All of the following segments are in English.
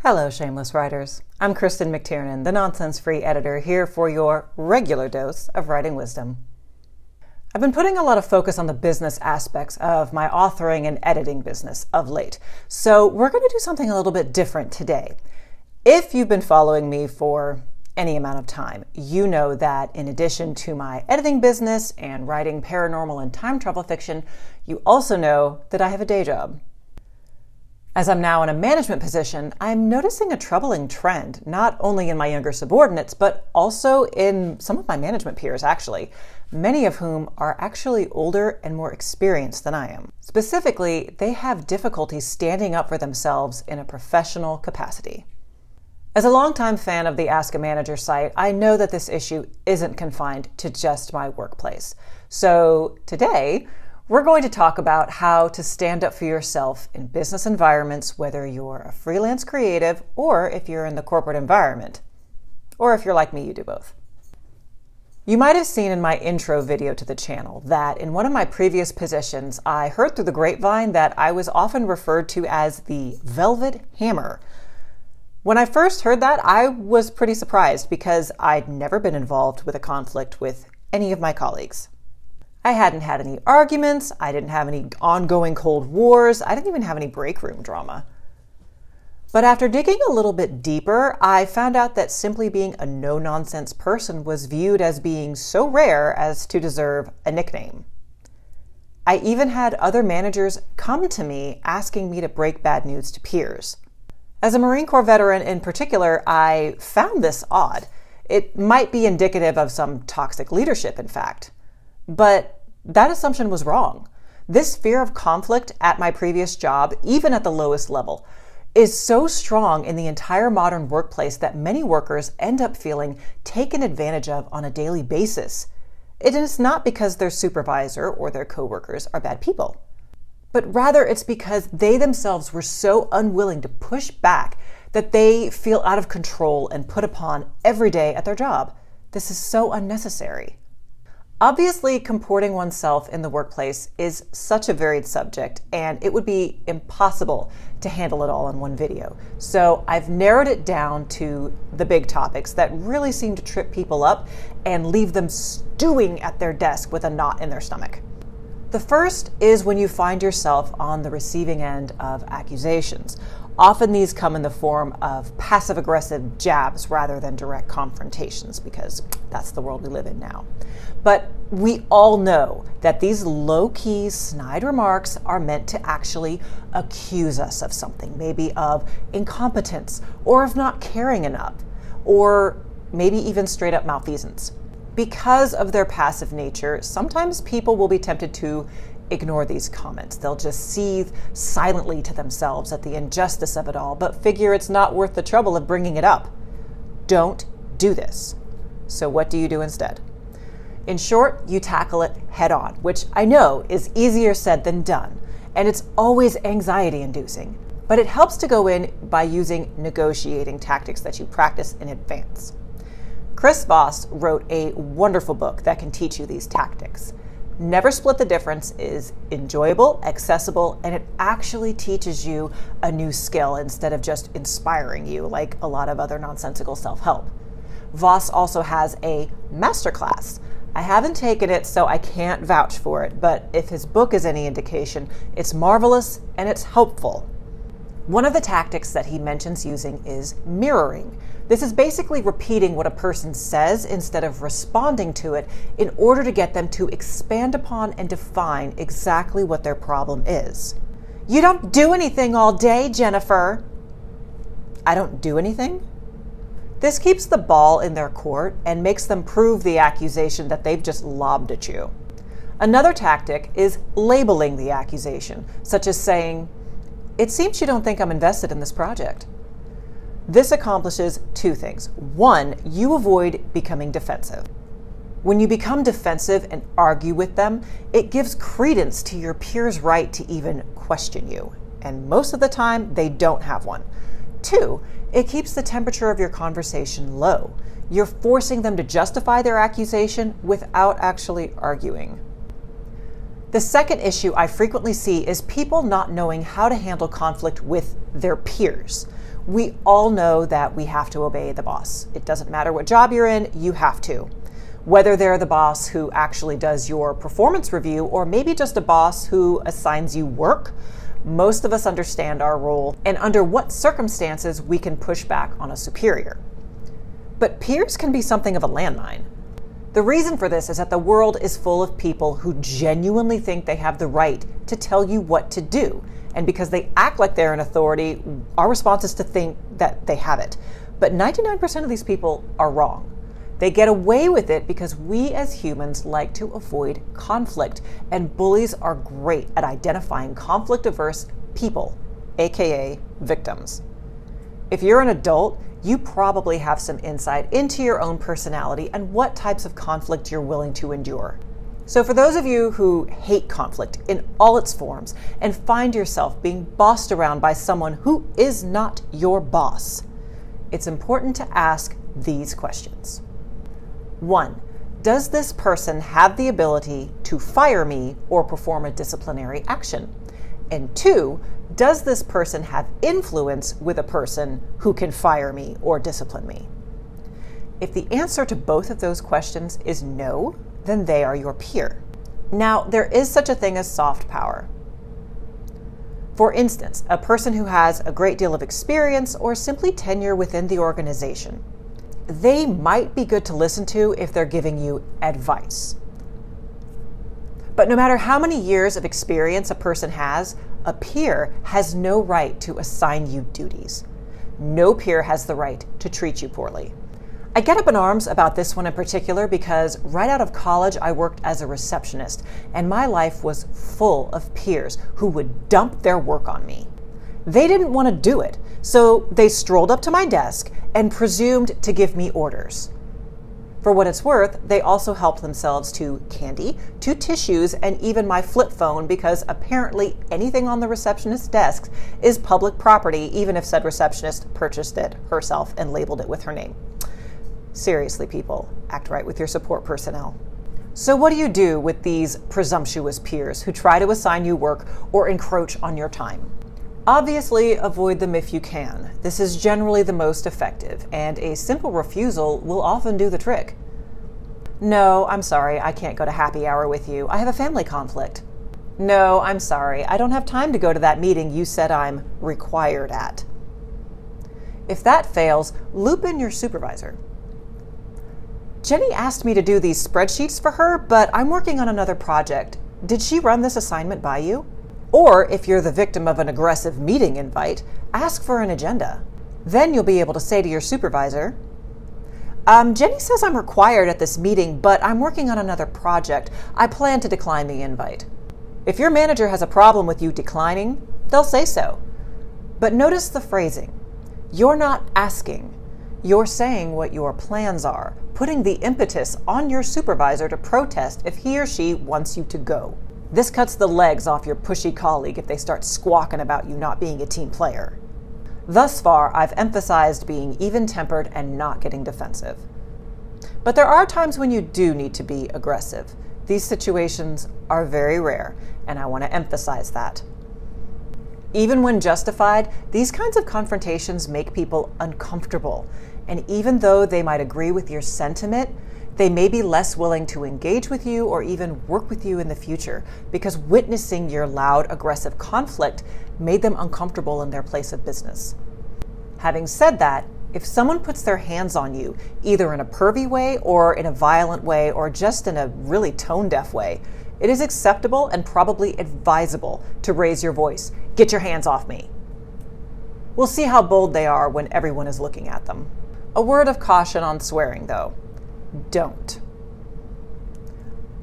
Hello, Shameless Writers. I'm Kristen McTiernan, the nonsense-free editor, here for your regular dose of writing wisdom. I've been putting a lot of focus on the business aspects of my authoring and editing business of late, so we're going to do something a little bit different today. If you've been following me for any amount of time, you know that in addition to my editing business and writing paranormal and time travel fiction, you also know that I have a day job. As I'm now in a management position, I'm noticing a troubling trend, not only in my younger subordinates, but also in some of my management peers, actually, many of whom are actually older and more experienced than I am. Specifically, they have difficulty standing up for themselves in a professional capacity. As a longtime fan of the Ask a Manager site, I know that this issue isn't confined to just my workplace. So today, we're going to talk about how to stand up for yourself in business environments, whether you're a freelance creative or if you're in the corporate environment. Or if you're like me, you do both. You might have seen in my intro video to the channel that in one of my previous positions, I heard through the grapevine that I was often referred to as the Velvet Hammer. When I first heard that, I was pretty surprised because I'd never been involved with a conflict with any of my colleagues. I hadn't had any arguments, I didn't have any ongoing cold wars, I didn't even have any break room drama. But after digging a little bit deeper, I found out that simply being a no-nonsense person was viewed as being so rare as to deserve a nickname. I even had other managers come to me asking me to break bad news to peers. As a Marine Corps veteran in particular, I found this odd. It might be indicative of some toxic leadership, in fact. But that assumption was wrong. This fear of conflict at my previous job, even at the lowest level, is so strong in the entire modern workplace that many workers end up feeling taken advantage of on a daily basis. It is not because their supervisor or their coworkers are bad people, but rather it's because they themselves were so unwilling to push back that they feel out of control and put upon every day at their job. This is so unnecessary. Obviously, comporting oneself in the workplace is such a varied subject, and it would be impossible to handle it all in one video. So I've narrowed it down to the big topics that really seem to trip people up and leave them stewing at their desk with a knot in their stomach. The first is when you find yourself on the receiving end of accusations. Often these come in the form of passive-aggressive jabs rather than direct confrontations, because that's the world we live in now. But we all know that these low-key, snide remarks are meant to actually accuse us of something, maybe of incompetence, or of not caring enough, or maybe even straight-up malfeasance. Because of their passive nature, sometimes people will be tempted to ignore these comments. They'll just seethe silently to themselves at the injustice of it all, but figure it's not worth the trouble of bringing it up. Don't do this. So what do you do instead? In short, you tackle it head on, which I know is easier said than done, and it's always anxiety-inducing. But it helps to go in by using negotiating tactics that you practice in advance. Chris Voss wrote a wonderful book that can teach you these tactics. Never Split the Difference is enjoyable, accessible, and it actually teaches you a new skill instead of just inspiring you like a lot of other nonsensical self-help. Voss also has a masterclass. I haven't taken it, so I can't vouch for it, but if his book is any indication, it's marvelous and it's helpful. One of the tactics that he mentions using is mirroring. This is basically repeating what a person says instead of responding to it in order to get them to expand upon and define exactly what their problem is. You don't do anything all day, Jennifer. I don't do anything? This keeps the ball in their court and makes them prove the accusation that they've just lobbed at you. Another tactic is labeling the accusation, such as saying, "It seems you don't think I'm invested in this project." This accomplishes two things. One, you avoid becoming defensive. When you become defensive and argue with them, it gives credence to your peers' right to even question you. And most of the time, they don't have one. Two, it keeps the temperature of your conversation low. You're forcing them to justify their accusation without actually arguing. The second issue I frequently see is people not knowing how to handle conflict with their peers. We all know that we have to obey the boss. It doesn't matter what job you're in, you have to. Whether they're the boss who actually does your performance review or maybe just a boss who assigns you work, most of us understand our role and under what circumstances we can push back on a superior. But peers can be something of a landmine. The reason for this is that the world is full of people who genuinely think they have the right to tell you what to do. And because they act like they're an authority, our response is to think that they have it. But 99% of these people are wrong. They get away with it because we as humans like to avoid conflict, and bullies are great at identifying conflict-averse people, aka victims. If you're an adult, you probably have some insight into your own personality and what types of conflict you're willing to endure. So for those of you who hate conflict in all its forms and find yourself being bossed around by someone who is not your boss, it's important to ask these questions. 1. Does this person have the ability to fire me or perform a disciplinary action? And 2, does this person have influence with a person who can fire me or discipline me? If the answer to both of those questions is no, then they are your peer. Now, there is such a thing as soft power. For instance, a person who has a great deal of experience or simply tenure within the organization. They might be good to listen to if they're giving you advice. But no matter how many years of experience a person has, a peer has no right to assign you duties. No peer has the right to treat you poorly. I get up in arms about this one in particular because right out of college I worked as a receptionist, and my life was full of peers who would dump their work on me. They didn't want to do it, so they strolled up to my desk and presumed to give me orders. For what it's worth, they also helped themselves to candy, to tissues, and even my flip phone because apparently anything on the receptionist's desk is public property, even if said receptionist purchased it herself and labeled it with her name. Seriously, people, act right with your support personnel. So what do you do with these presumptuous peers who try to assign you work or encroach on your time? Obviously, avoid them if you can. This is generally the most effective, and a simple refusal will often do the trick. No, I'm sorry, I can't go to happy hour with you. I have a family conflict. No, I'm sorry, I don't have time to go to that meeting you said I'm required at. If that fails, loop in your supervisor. Jenny asked me to do these spreadsheets for her, but I'm working on another project. Did she run this assignment by you? Or if you're the victim of an aggressive meeting invite, ask for an agenda. Then you'll be able to say to your supervisor, Jenny says I'm required at this meeting, but I'm working on another project. I plan to decline the invite. If your manager has a problem with you declining, they'll say so. But notice the phrasing. You're not asking. You're saying what your plans are, putting the impetus on your supervisor to protest if he or she wants you to go. This cuts the legs off your pushy colleague if they start squawking about you not being a team player. Thus far, I've emphasized being even-tempered and not getting defensive. But there are times when you do need to be aggressive. These situations are very rare, and I want to emphasize that. Even when justified, these kinds of confrontations make people uncomfortable, and even though they might agree with your sentiment, they may be less willing to engage with you or even work with you in the future because witnessing your loud, aggressive conflict made them uncomfortable in their place of business. Having said that, if someone puts their hands on you, either in a pervy way or in a violent way or just in a really tone-deaf way, it is acceptable and probably advisable to raise your voice. Get your hands off me. We'll see how bold they are when everyone is looking at them. A word of caution on swearing, though. Don't.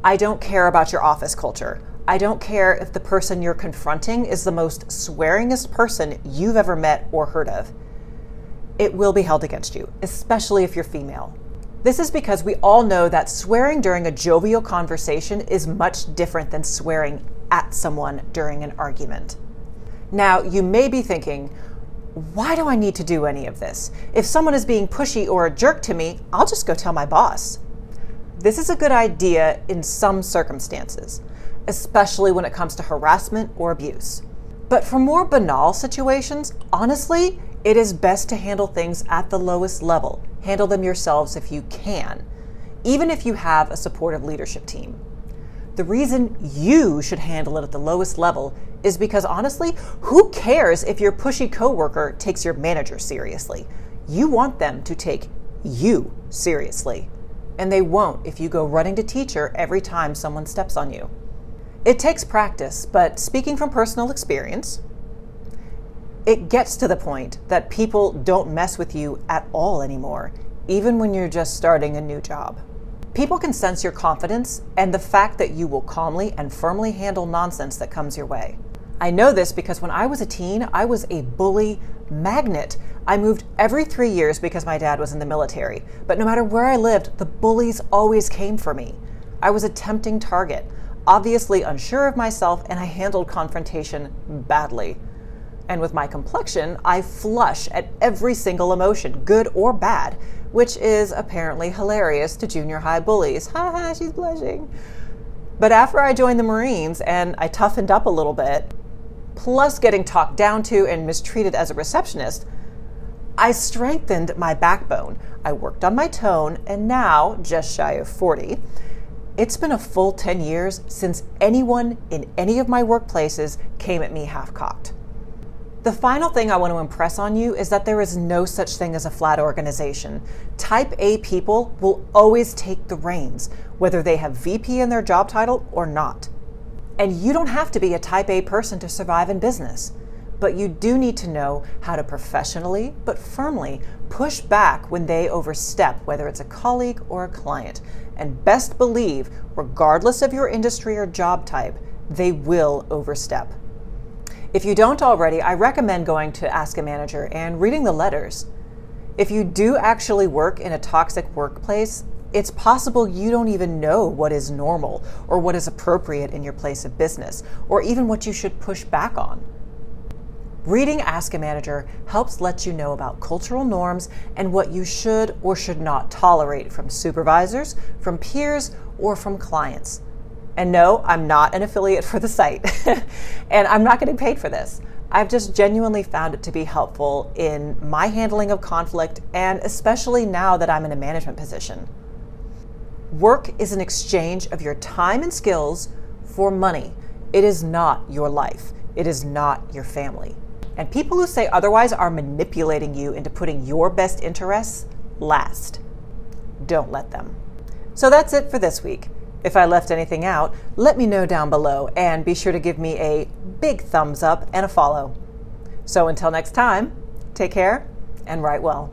I don't care about your office culture. I don't care if the person you're confronting is the most swearingest person you've ever met or heard of. It will be held against you, especially if you're female. This is because we all know that swearing during a jovial conversation is much different than swearing at someone during an argument. Now, you may be thinking, why do I need to do any of this? If someone is being pushy or a jerk to me, I'll just go tell my boss. This is a good idea in some circumstances, especially when it comes to harassment or abuse. But for more banal situations, honestly, It is best to handle things at the lowest level. Handle them yourselves if you can, even if you have a supportive leadership team. The reason you should handle it at the lowest level is because honestly, who cares if your pushy coworker takes your manager seriously? You want them to take you seriously, and they won't if you go running to teacher every time someone steps on you. It takes practice, but speaking from personal experience, it gets to the point that people don't mess with you at all anymore, even when you're just starting a new job. People can sense your confidence and the fact that you will calmly and firmly handle nonsense that comes your way. I know this because when I was a teen, I was a bully magnet. I moved every 3 years because my dad was in the military, but no matter where I lived, the bullies always came for me. I was a tempting target, obviously unsure of myself, and I handled confrontation badly. And with my complexion, I flush at every single emotion, good or bad, which is apparently hilarious to junior high bullies. Ha ha, she's blushing. But after I joined the Marines and I toughened up a little bit, plus getting talked down to and mistreated as a receptionist, I strengthened my backbone. I worked on my tone, and now, just shy of 40, it's been a full 10 years since anyone in any of my workplaces came at me half-cocked. The final thing I want to impress on you is that there is no such thing as a flat organization. Type A people will always take the reins, whether they have VP in their job title or not. And you don't have to be a Type A person to survive in business, but you do need to know how to professionally but firmly push back when they overstep, whether it's a colleague or a client. And best believe, regardless of your industry or job type, they will overstep. If you don't already, I recommend going to Ask a Manager and reading the letters. If you do actually work in a toxic workplace, it's possible you don't even know what is normal or what is appropriate in your place of business, or even what you should push back on. Reading Ask a Manager helps let you know about cultural norms and what you should or should not tolerate from supervisors, from peers, or from clients. And no, I'm not an affiliate for the site, and I'm not getting paid for this. I've just genuinely found it to be helpful in my handling of conflict, and especially now that I'm in a management position. Work is an exchange of your time and skills for money. It is not your life. It is not your family. And people who say otherwise are manipulating you into putting your best interests last. Don't let them. So that's it for this week. If I left anything out, let me know down below, and be sure to give me a big thumbs up and a follow. So until next time, take care and write well.